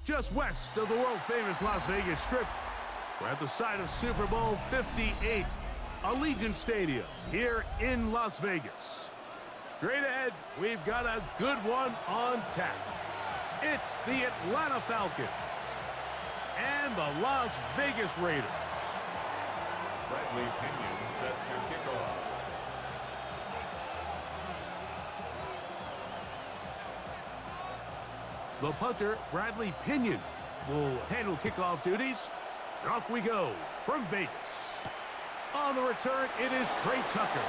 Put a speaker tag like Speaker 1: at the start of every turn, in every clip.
Speaker 1: just west of the world-famous Las Vegas Strip. We're at the site of Super Bowl 58, Allegiant Stadium here in Las Vegas. Straight ahead, we've got a good one on tap. It's the Atlanta Falcons and the Las Vegas Raiders.
Speaker 2: Bradley Pinion set to kick off.
Speaker 1: The punter, Bradley Pinion, will handle kickoff duties. And off we go from Vegas. On the return, it is Trey Tucker.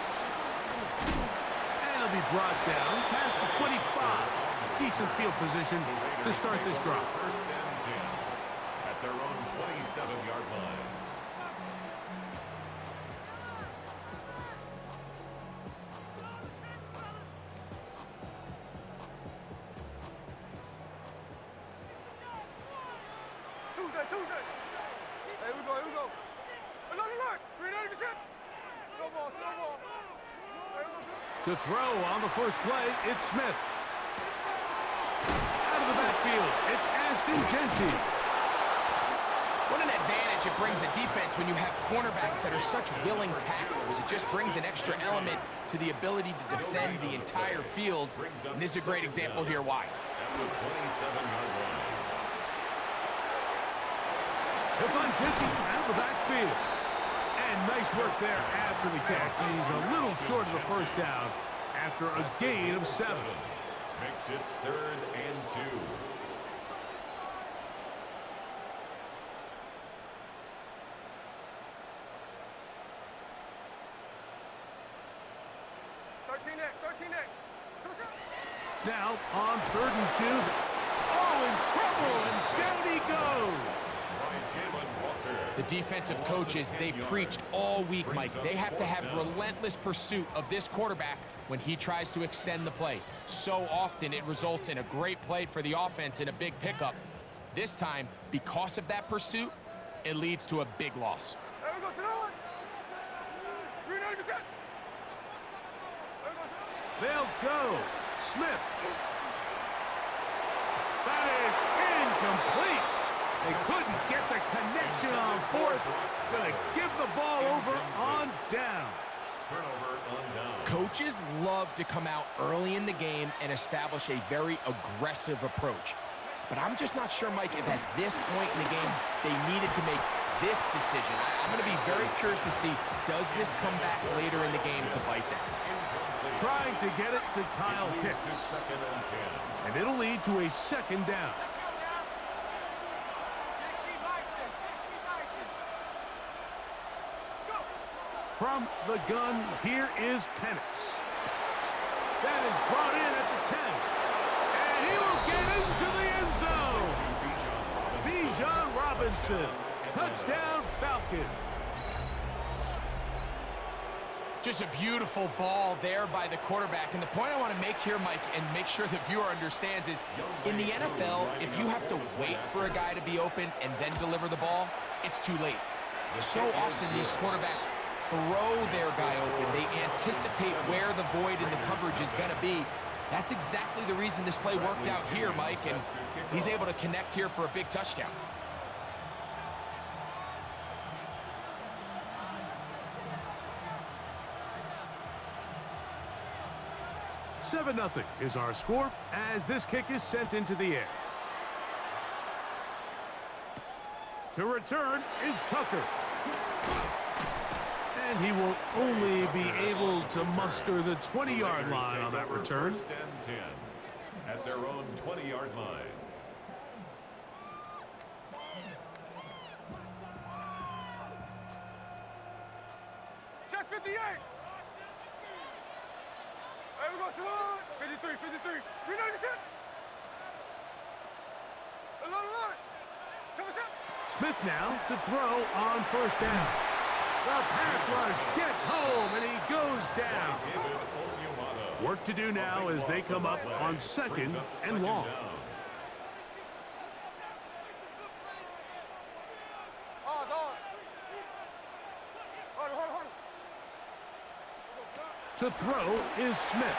Speaker 1: And it'll be brought down past the 25. Decent field position to start this drive.
Speaker 2: First and 10 at their own 27-yard line.
Speaker 3: Tuesday. Hey, we go. Alert. 390%. No ball.
Speaker 1: To throw on the first play, it's Smith. Out of the backfield, it's Ashton Genty.
Speaker 4: What an advantage it brings a defense when you have cornerbacks that are such willing tacklers. It just brings an extra element to the ability to defend the entire field. And this is a great example here why.
Speaker 2: At the 27-yard line.
Speaker 1: He'll find Genty out of the backfield. And nice work there after the catch. He's a little short of the first down after a gain of 7.
Speaker 2: Makes it 3rd and 2.
Speaker 1: Now on 3rd and 2. Oh, in trouble, and down he goes.
Speaker 4: The defensive coaches, they preached all week, Mike. They have to have relentless pursuit of this quarterback when he tries to extend the play. So often it results in a great play for the offense and a big pickup. This time, because of that pursuit, it leads to a big loss.
Speaker 3: There we go, 390%.
Speaker 1: They'll go. Smith. That is incomplete. They couldn't get the connection on 4th. Gonna give the ball over on down.
Speaker 2: Turnover on down.
Speaker 4: Coaches love to come out early in the game and establish a very aggressive approach. But I'm just not sure, Mike, if at this point in the game they needed to make this decision. I'm going to be very curious to see, does this come back later in the game to bite them?
Speaker 1: Trying to get it to Kyle Pitts. And it'll lead to a 2nd down. From the gun, here is Penix. That is brought in at the 10. And he will get into the end zone. Bijan Robinson. Touchdown, Falcons.
Speaker 4: Just a beautiful ball there by the quarterback. And the point I want to make here, Mike, and make sure the viewer understands is, in the NFL, if you have to wait for a guy to be open and then deliver the ball, it's too late. So often these quarterbacks throw their guy open. They anticipate where the void in the coverage is going to be. That's exactly the reason this play worked out here, Mike, and he's able to connect here for a big touchdown.
Speaker 1: Seven 0 is our score as this kick is sent into the air. To return is Tucker. And he will only be able to muster the 20-yard line on that return.
Speaker 2: 1st and 10 at their own 20-yard line.
Speaker 3: Check 58. There we go, 53. 390%. Alert. 10%.
Speaker 1: Smith now to throw on 1st down. The pass rush gets home, and he goes down. Work to do now as they come up on 2nd and long. To throw is Smith.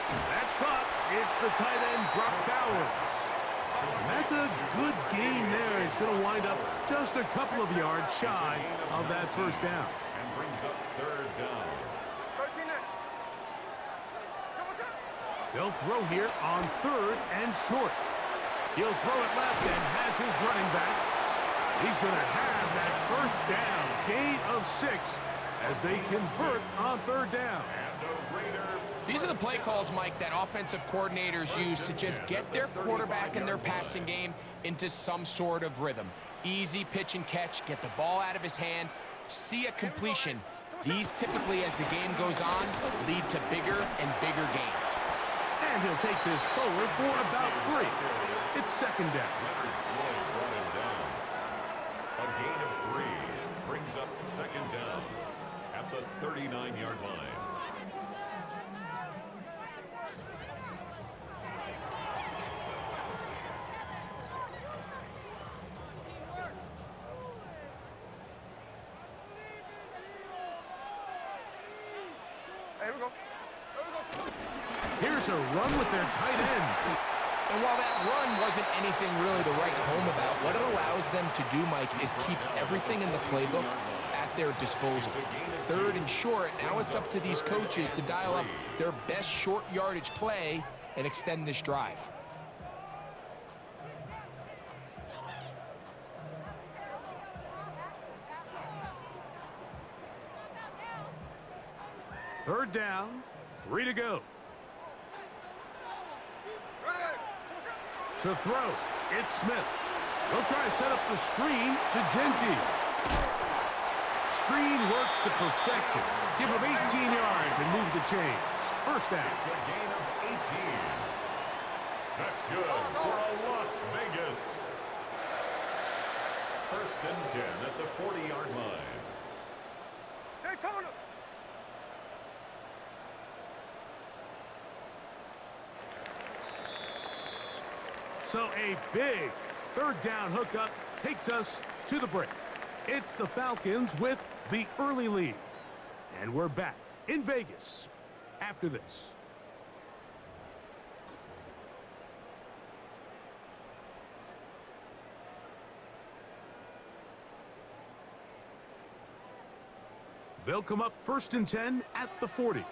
Speaker 1: That's caught. It's the tight end, Brock Bowers. And that's a good gain there. It's going to wind up just a couple of yards shy of that first down.
Speaker 2: And brings up third down.
Speaker 3: 13 next.
Speaker 1: They'll throw here on third and short. He'll throw it left and has his running back. He's going to have that first down, gain of 6 as they convert on third down.
Speaker 2: And a Raider.
Speaker 4: These are the play calls, Mike, that offensive coordinators use to just get their quarterback and their passing game into some sort of rhythm. Easy pitch and catch, get the ball out of his hand, see a completion. These typically, as the game goes on, lead to bigger and bigger gains.
Speaker 1: And he'll take this forward for about 3. It's second down.
Speaker 2: Leonard Floyd brought him down. A gain of 3 brings up second down at the 39-yard line.
Speaker 3: Here we go.
Speaker 1: Here's a run with their tight end.
Speaker 4: And while that run wasn't anything really to write home about, what it allows them to do, Mike, is keep everything in the playbook at their disposal. Third and short, now it's up to these coaches to dial up their best short yardage play and extend this drive.
Speaker 1: Third down, 3 to go. To throw, it's Smith. They'll try to set up the screen to Genty. Screen works to perfection. Give him 18 yards and move the chains. First down.
Speaker 2: It's a gain of 18. That's good for a Las Vegas. First and 10 at the 40-yard line.
Speaker 3: Daytona.
Speaker 1: So a big third down hookup takes us to the break. It's the Falcons with the early lead. And we're back in Vegas after this. They'll come up first and 10 at the 40.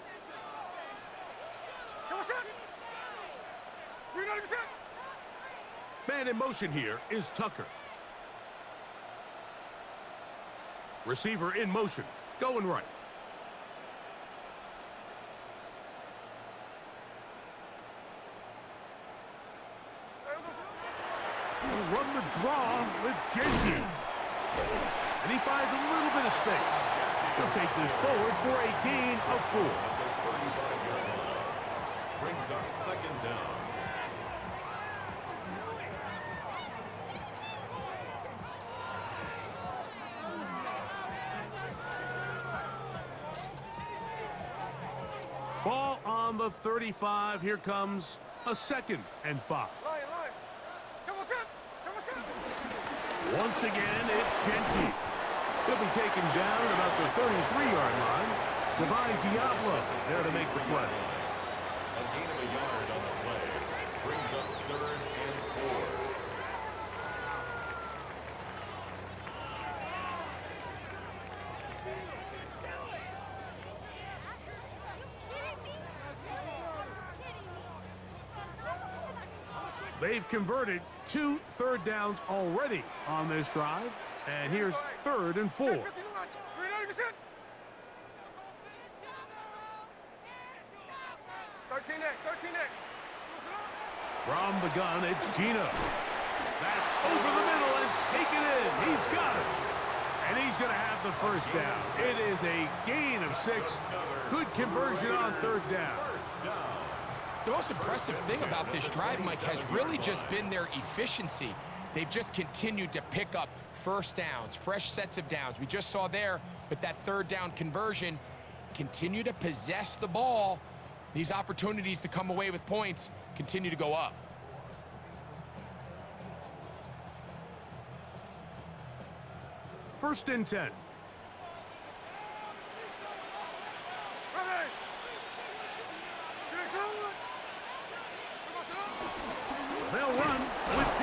Speaker 1: Man in motion here is Tucker. Receiver in motion, going right. He'll run the draw with Genty. And he finds a little bit of space. He'll take this forward for a gain of 4.
Speaker 2: Brings up second down.
Speaker 1: Ball on the 35. Here comes a second and 5. Once again, it's Genty. He'll be taken down at about the 33-yard line. Divine Diablo there to make the play.
Speaker 2: A gain of a yard on the play. Brings up third and 4.
Speaker 1: They've converted 2 third downs already on this drive. And here's third and 4.
Speaker 3: 13 next.
Speaker 1: From the gun, it's Gino. That's over the middle and taken in. He's got it. And he's going to have the first down. It is a gain of 6. Good conversion on third down.
Speaker 4: The most impressive thing about this drive, Mike, has really just been their efficiency. They've just continued to pick up first downs, fresh sets of downs. We just saw there with that third down conversion, continue to possess the ball. These opportunities to come away with points continue to go up.
Speaker 1: First and 10. They'll run with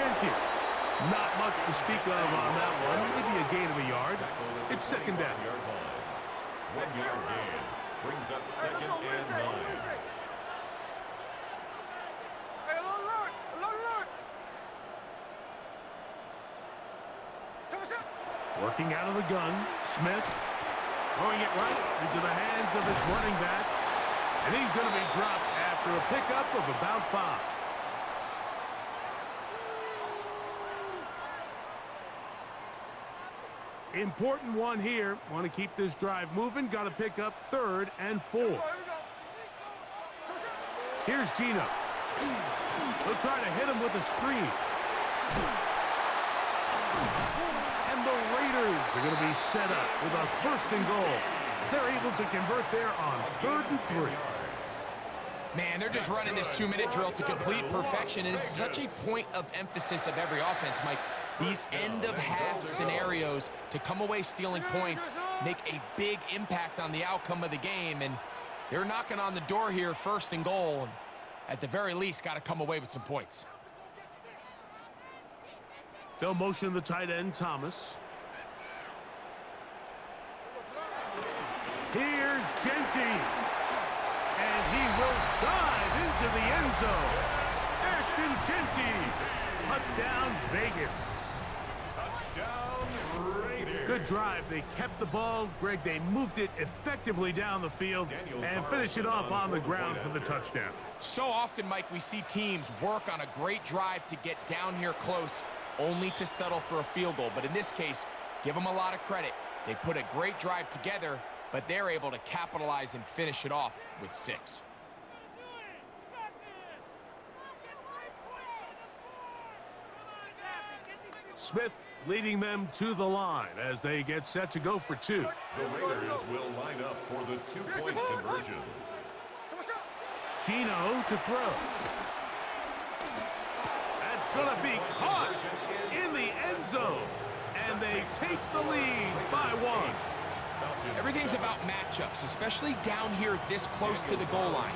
Speaker 1: to speak of on that one. Maybe a gain of a yard. It's second down.
Speaker 2: 1 yard gain brings up second and 9.
Speaker 3: Hey, alert! Alert!
Speaker 1: Working out of the gun, Smith throwing it right into the hands of his running back. And he's going to be dropped after a pickup of about 5. Important one here. Want to keep this drive moving. Got to pick up 3rd and 4. Here's Gino. They'll try to hit him with a screen. And the Raiders are going to be set up with a 1st and goal, as they're able to convert there on 3rd and 3.
Speaker 4: Man, they're just running this 2-minute drill to complete perfection. It is such a point of emphasis of every offense, Mike. These end-of-half scenarios to come away stealing points make a big impact on the outcome of the game, and they're knocking on the door here, 1st and goal. And at the very least, got to come away with some points.
Speaker 1: They'll motion the tight end, Thomas. Here's Genty. And he will dive into the end zone. Ashton Genty. Touchdown, Vegas.
Speaker 2: Touchdown, Raiders.
Speaker 1: Good drive. They kept the ball. Greg, they moved it effectively down the field and finished it off on the ground for the touchdown.
Speaker 4: So often, Mike, we see teams work on a great drive to get down here close, only to settle for a field goal. But in this case, give them a lot of credit. They put a great drive together, but they're able to capitalize and finish it off with 6.
Speaker 1: Smith leading them to the line as they get set to go for 2.
Speaker 2: The Raiders will line up for the 2-point conversion.
Speaker 1: Gino to throw. That's going to be caught in the end zone. And they take the lead by 1.
Speaker 4: Everything's about matchups, especially down here this close to the goal line.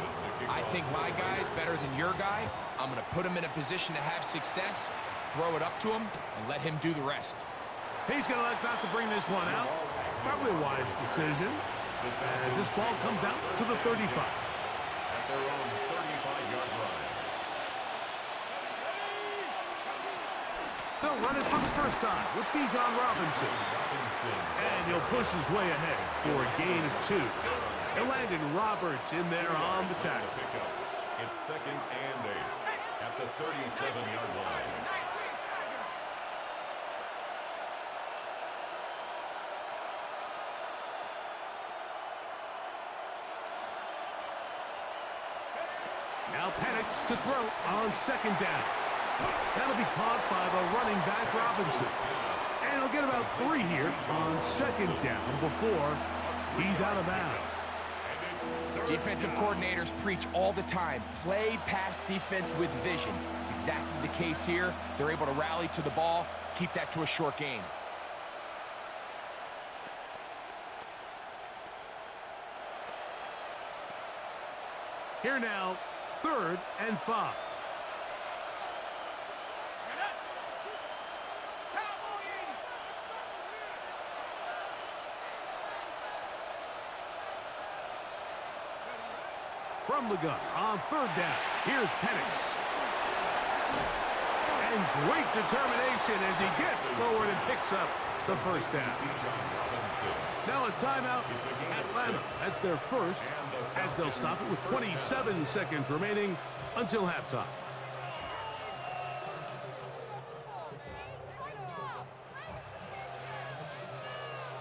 Speaker 4: I think my guy's better than your guy. I'm going to put him in a position to have success, throw it up to him, and let him do the rest.
Speaker 1: He's going to elect not to bring this one out. Probably a wise decision as this ball comes out to the 35.
Speaker 2: At their own 35-yard line.
Speaker 1: They'll run it for the first time with Bijan Robinson. And he'll push his way ahead for a gain of 2. And Landon Roberts in there on the tackle.
Speaker 2: It's 2nd and 8 at the 37-yard line.
Speaker 1: Now Penix to throw on 2nd down. That'll be caught by the running back Robinson. And he'll get about 3 here on 2nd down before he's out of bounds.
Speaker 4: Defensive coordinators preach all the time, play pass defense with vision. It's exactly the case here. They're able to rally to the ball, keep that to a short gain.
Speaker 1: Here now, 3rd and 5. From the gun on 3rd down. Here's Penix. And great determination as he gets forward and picks up the 1st down. Now a timeout. Atlanta. That's their first, as they'll stop it with 27 seconds remaining until halftime.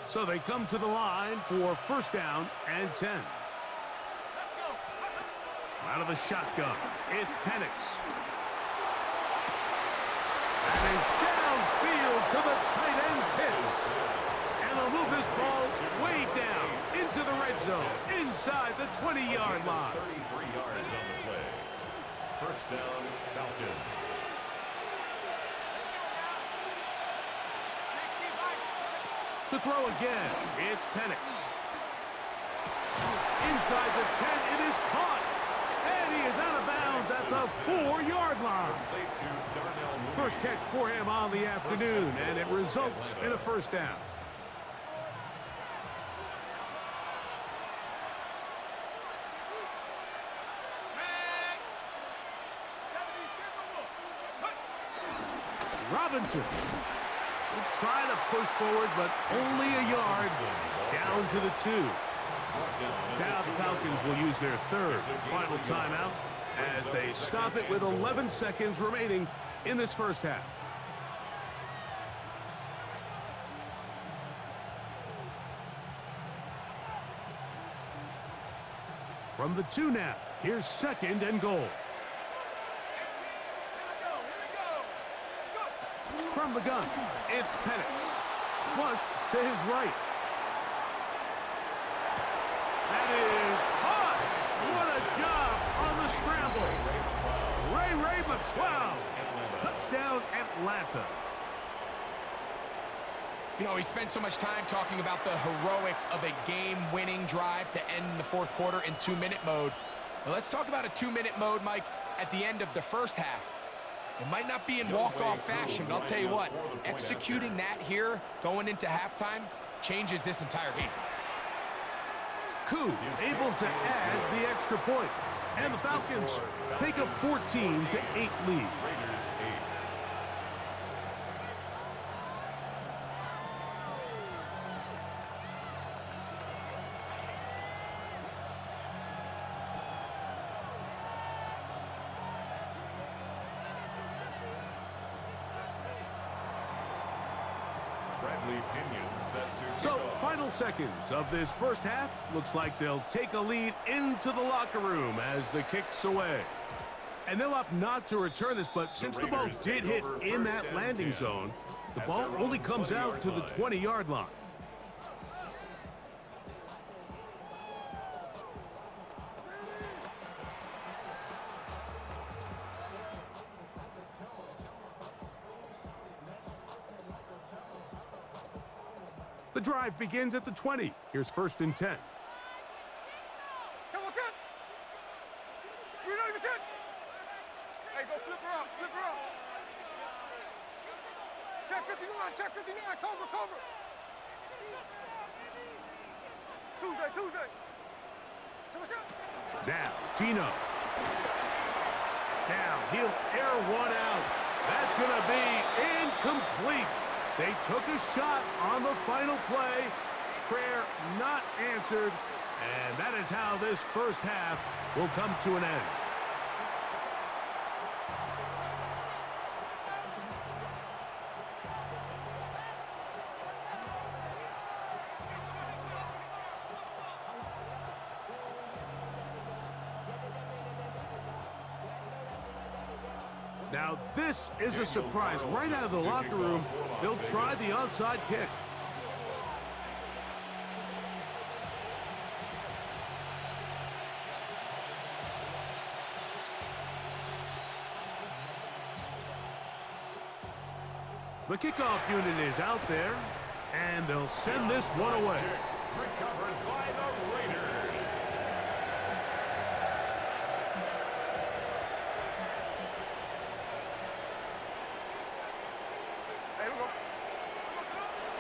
Speaker 1: So they come to the line for 1st down and 10. Out of the shotgun, it's Penix. And he's downfield to the tight end Pitts. And they'll move this ball way down into the red zone, inside the 20-yard line.
Speaker 2: 33 yards on the play. 1st down, Falcons.
Speaker 1: To throw again, it's Penix. Inside the 10, it is caught. And he is out of bounds at the 4-yard line. First catch for him on the afternoon, and it results in a first down. Robinson will try to push forward, but only a yard down to the 2. Now the Falcons will use their third and final timeout as they stop it with 11 seconds remaining in this first half. From the 2 now, here's second and goal. From the gun, it's Penix. Flushed to his right. That is caught. What a job on the scramble. Ray McCloud. Touchdown, Atlanta.
Speaker 4: You know, he spent so much time talking about the heroics of a game-winning drive to end the fourth quarter in 2-minute mode. Now let's talk about a 2-minute mode, Mike, at the end of the first half. It might not be in walk-off fashion, but I'll tell you what, executing that here going into halftime changes this entire game.
Speaker 1: Koo able to add the extra point, and the Falcons take a 14-8 lead. So, final seconds of this first half. Looks like they'll take a lead into the locker room as the kick's away. And they'll opt not to return this, but since the ball did hit in that landing zone, the ball only comes out to the 20-yard line. The drive begins at the 20. Here's first and 10.
Speaker 3: Someone set. We're not even set. Hey, go flip her up, flip her up. Check 59, cover. Tuesday. Someone set.
Speaker 1: Now, Gino. Now, he'll air one out. That's going to be incomplete. They took a shot on the final play. Prayer not answered. And that is how this first half will come to an end. Now, this is a surprise. Right out of the locker room, they'll try the onside kick. The kickoff unit is out there, and they'll send this one away.
Speaker 2: Recovered by the Raiders.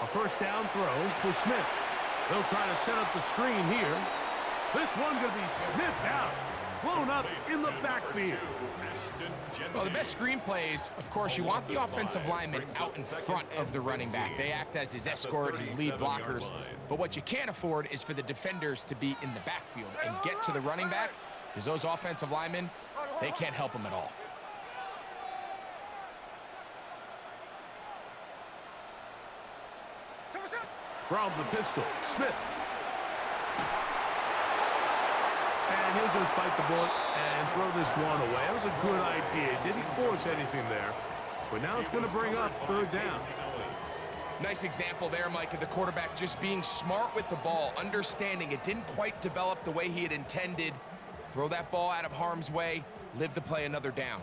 Speaker 1: A first down throw for Smith. They'll try to set up the screen here. This one going to be sniffed out. Blown up in the backfield.
Speaker 4: Well, the best screen plays, of course, you want the offensive lineman out in front of the running back. They act as his escort, his lead blockers. But what you can't afford is for the defenders to be in the backfield and get to the running back, because those offensive linemen, they can't help him at all.
Speaker 1: From the pistol, Smith. And he'll just bite the bullet and throw this one away. That was a good idea. Didn't force anything there. But now it's going to bring up third down.
Speaker 4: Nice example there, Mike, of the quarterback just being smart with the ball, understanding it didn't quite develop the way he had intended. Throw that ball out of harm's way, live to play another down.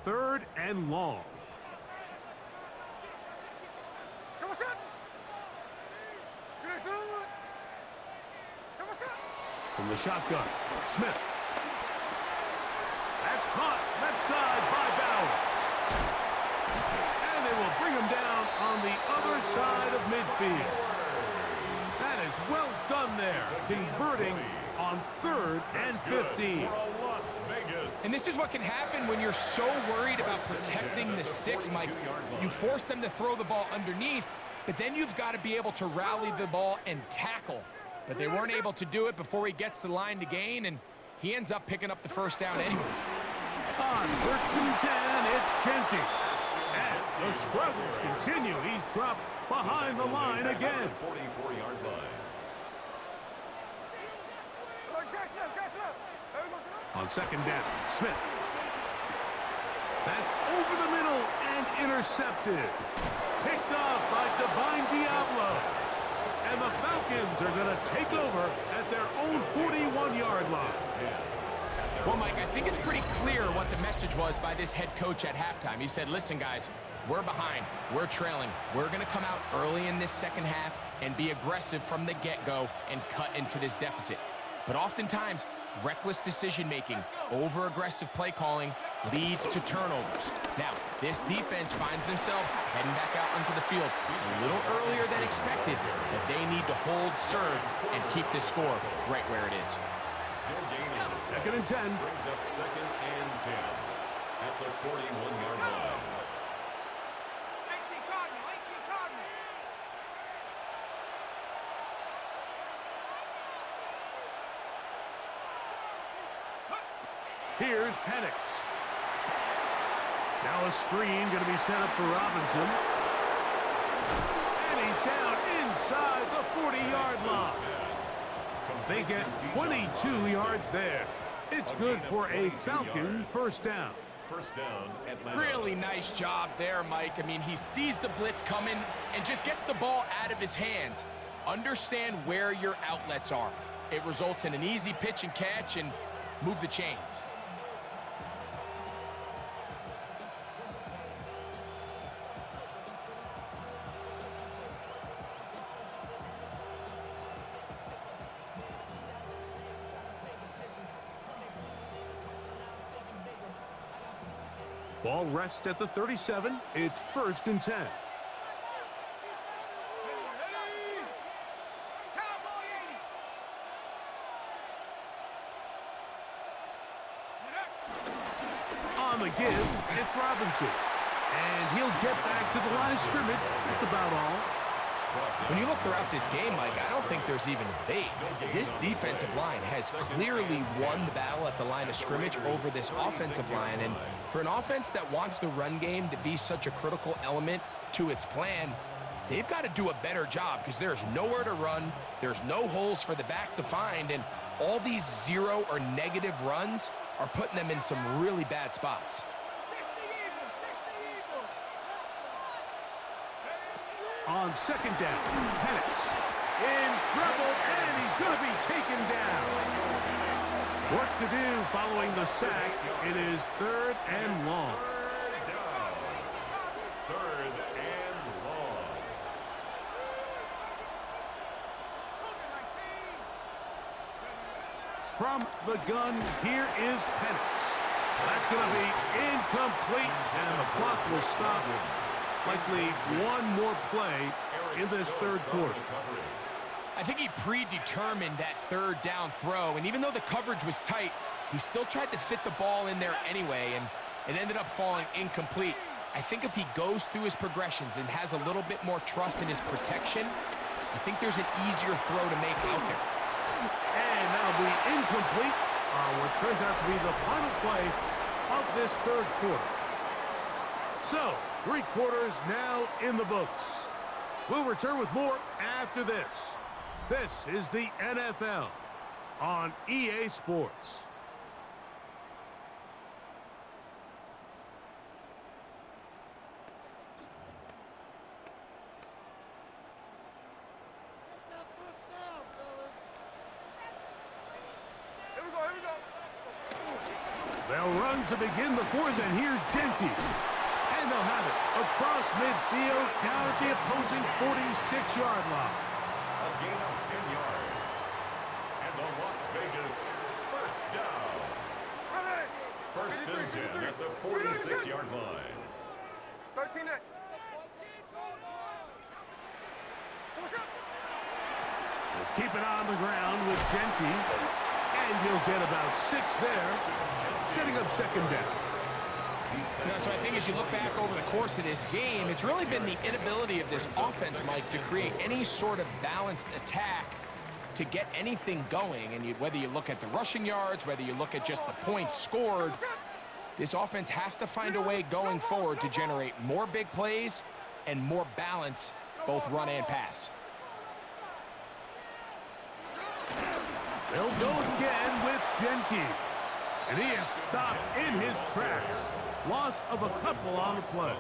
Speaker 1: Third and long. From the shotgun, Smith. Caught left side by Bowers. And they will bring him down on the other side of midfield. That is well done there, converting on 3rd and 15.
Speaker 4: And this is what can happen when you're so worried about protecting the sticks, Mike. You force them to throw the ball underneath, but then you've got to be able to rally the ball and tackle. But they weren't able to do it before he gets the line to gain, and he ends up picking up the first down anyway.
Speaker 1: On 1st and 10, it's Genty. And the struggles continue. He's dropped behind the line again.
Speaker 2: 44-yard line.
Speaker 1: On 2nd down, Smith. That's over the middle and intercepted. Picked off by Divine Diablo. And the Falcons are going to take over at their own 41-yard line.
Speaker 4: Well, Mike, I think it's pretty clear what the message was by this head coach at halftime. He said, listen, guys, we're behind. We're trailing. We're going to come out early in this second half and be aggressive from the get-go and cut into this deficit. But oftentimes, reckless decision-making, over-aggressive play calling leads to turnovers. Now, this defense finds themselves heading back out onto the field a little earlier than expected, but they need to hold serve and keep this score right where it is.
Speaker 1: 2nd and 10.
Speaker 2: Brings up 2nd and 10 at the 41-yard line.
Speaker 3: 18 Cardinal, 18 Cardinal.
Speaker 1: Here's Penix. Now a screen going to be set up for Robinson. And he's down inside the 40-yard line. They get 22 yards there. It's good for a Falcon first down.
Speaker 2: First down, Atlanta.
Speaker 4: Really nice job there, Mike. I mean, he sees the blitz coming and just gets the ball out of his hands. Understand where your outlets are. It results in an easy pitch and catch and move the chains.
Speaker 1: Ball rests at the 37. It's 1st and 10. On the give, it's Robinson. And he'll get back to the line of scrimmage. That's about all.
Speaker 4: When you look throughout this game, Mike, I don't think there's even a debate. This defensive line has clearly won the battle at the line of scrimmage over this offensive line. And for an offense that wants the run game to be such a critical element to its plan, they've got to do a better job because there's nowhere to run, there's no holes for the back to find, and all these 0 or negative runs are putting them in some really bad spots.
Speaker 1: On 2nd down, Penix in trouble, and he's going to be taken down. Work to do following the sack. It is 3rd and long.
Speaker 2: 3rd and long.
Speaker 1: From the gun, here is Penix. That's going to be incomplete, and the clock will stop. Likely one more play in this 3rd quarter.
Speaker 4: I think he predetermined that 3rd down throw, and even though the coverage was tight, he still tried to fit the ball in there anyway, and it ended up falling incomplete. I think if he goes through his progressions and has a little bit more trust in his protection, I think there's an easier throw to make out there.
Speaker 1: And that'll be incomplete on what turns out to be the final play of this 3rd quarter. So, 3 quarters now in the books. We'll return with more after this. This is the NFL on EA Sports. They'll run to begin the 4th, and here's Genty. And they'll have it across midfield down at the opposing 46-yard line.
Speaker 2: A gain of 10 yards. And the Las Vegas first down. First and 10 at the 46-yard line.
Speaker 3: 13 net.
Speaker 1: He'll keep it on the ground with Genty. And he'll get about 6 there, setting up second down.
Speaker 4: So I think as you look back over the course of this game, it's really been the inability of this offense, Mike, to create any sort of balanced attack to get anything going. And whether you look at the rushing yards, whether you look at just the points scored, this offense has to find a way going forward to generate more big plays and more balance, both run and pass.
Speaker 1: They'll go again with Genty. And he is stopped in his tracks. Loss of a couple on the play.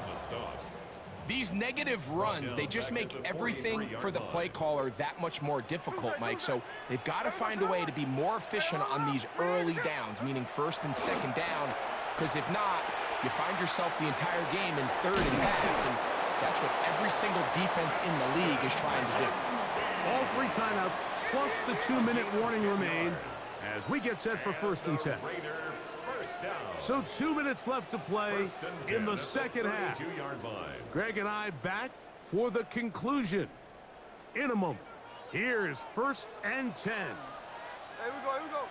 Speaker 4: These negative runs, they just make everything for the play caller that much more difficult, Mike. So they've got to find a way to be more efficient on these early downs, meaning first and second down, because if not, you find yourself the entire game in third and pass, and that's what every single defense in the league is trying to do.
Speaker 1: All 3 timeouts plus the 2-minute warning remain as we get set for first and 10. So 2 minutes left to play in the second half. Greg and I back for the conclusion in a moment. Here's first and 10.
Speaker 3: Here we go.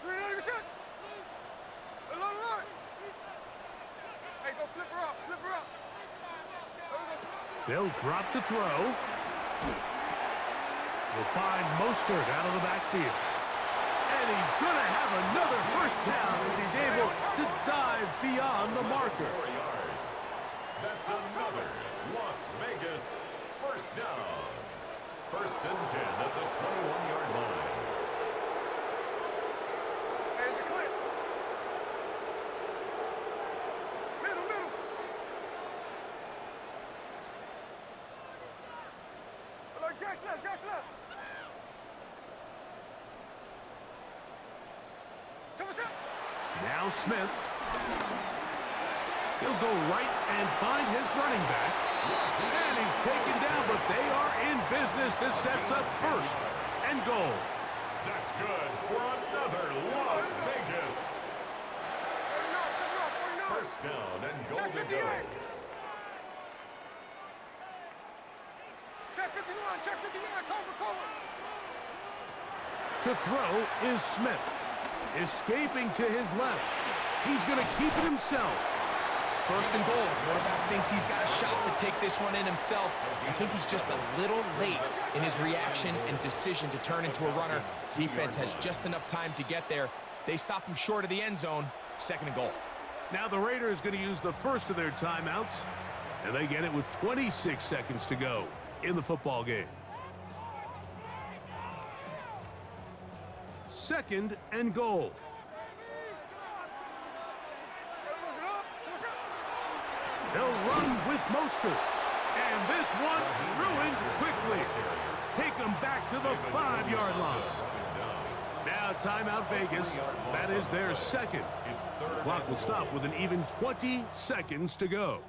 Speaker 3: 390%. Hey, go flip her up.
Speaker 1: They'll drop to throw. He'll find Mostert out of the backfield. And he's going to have another first down as he's able to dive beyond the marker.
Speaker 2: 4 yards. That's another Las Vegas first down. First and 10 at the 21-yard line.
Speaker 3: Hey, it's a clip. Middle. Like Jack's left.
Speaker 1: Now Smith. He'll go right and find his running back. And he's taken down, but they are in business. This sets up first and goal.
Speaker 2: That's good for another Las Vegas. First down and goal to go.
Speaker 3: Check 51, cover.
Speaker 1: To throw is Smith. Escaping to his left. He's going to keep it himself.
Speaker 4: First and goal. Quarterback thinks he's got a shot to take this one in himself. I think he's just a little late in his reaction and decision to turn into a runner. Defense has just enough time to get there. They stop him short of the end zone. Second and goal.
Speaker 1: Now the Raiders going to use the first of their timeouts. And they get it with 26 seconds to go in the football game. Second and goal. They'll run with Mostert. And this one ruined quickly. Take them back to the 5-yard line. Now timeout Vegas. That is their second. The clock will stop with an even 20 seconds to go.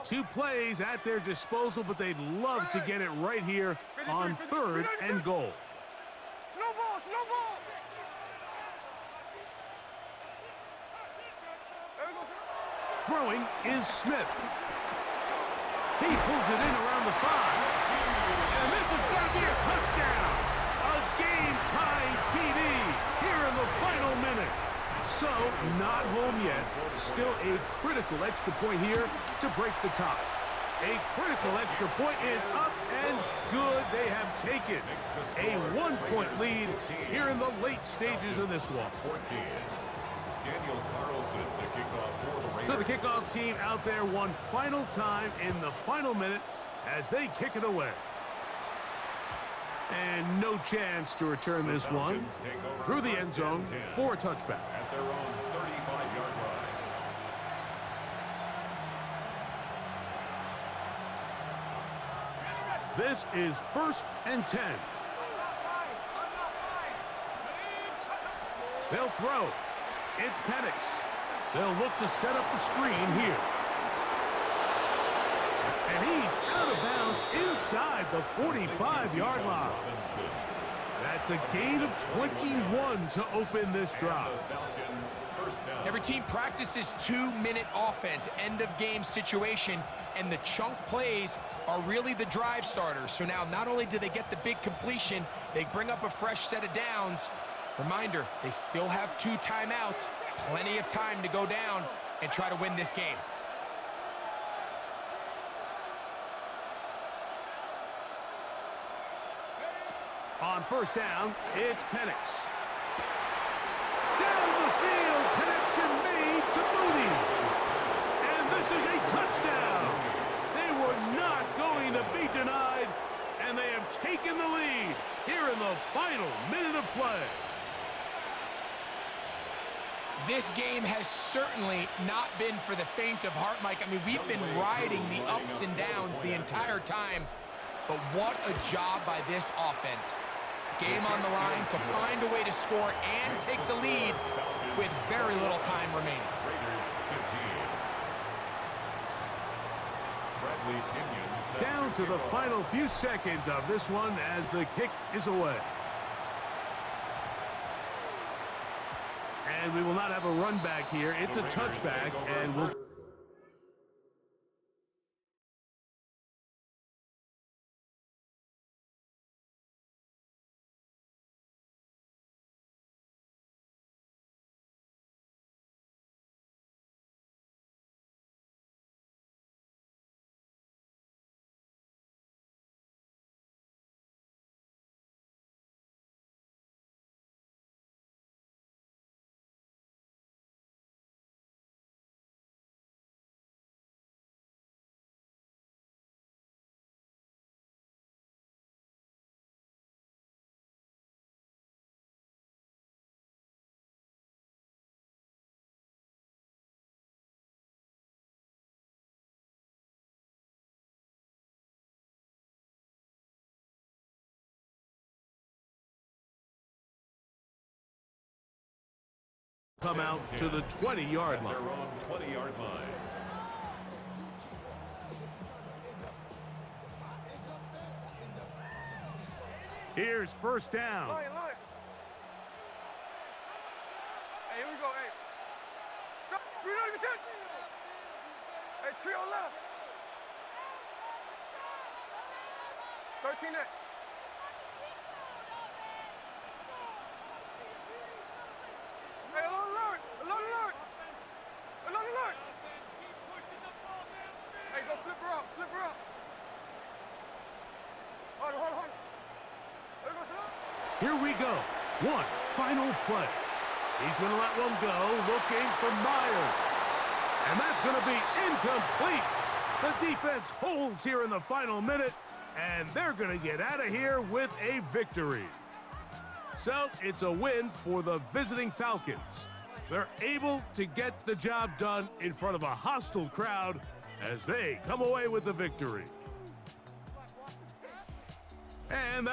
Speaker 1: 2 plays at their disposal, but they'd love to get it right here on third and goal.
Speaker 3: Slow ball.
Speaker 1: Throwing is Smith. He pulls it in around the 5. And this is going to be a touchdown. A game-tying TD here in the final minute. So, not home yet. Still a critical extra point here to break the tie. A critical extra point is up and good. They have taken a 1-point lead here in the late stages of this one.
Speaker 2: 14. Daniel Carlson, the kickoff for the Raiders.
Speaker 1: So the kickoff team out there one final time in the final minute as they kick it away. And no chance to return this one through the end zone for a touchback.
Speaker 2: At their own 35-yard line.
Speaker 1: This is first and 10. They'll throw. It's Penix. They'll look to set up the screen here. And he's out of bounds inside the 45-yard line. That's a gain of 21 to open this drive.
Speaker 4: Every team practices 2-minute offense, end-of-game situation, and the chunk plays are really the drive starters. So now not only do they get the big completion, they bring up a fresh set of downs. Reminder, they still have 2 timeouts, plenty of time to go down and try to win this game.
Speaker 1: On first down, it's Penix. Down the field, connection made to Mooney. And this is a touchdown. They were not going to be denied, and they have taken the lead here in the final minute of play.
Speaker 4: This game has certainly not been for the faint of heart, Mike. I mean, we've been riding the ups and downs the entire time, but what a job by this offense. Game on the line to find a way to score and take the lead with very little time remaining.
Speaker 1: Down to the final few seconds of this one as the kick is away. And we will not have a run back here. It's a touchback, and we'll... come out to the 20-yard line.
Speaker 2: Their own 20-yard line.
Speaker 1: Here's first down.
Speaker 3: Line. Hey, here we go, hey. Reload the shit. Hey, trio left. 13 net. Hey, alert. Hey, go flip her up. Hold on. There goes it.
Speaker 1: Here we go. One final play. He's going to let one go, looking for Myers. And that's going to be incomplete. The defense holds here in the final minute, and they're going to get out of here with a victory. So it's a win for the visiting Falcons. They're able to get the job done in front of a hostile crowd as they come away with the victory. And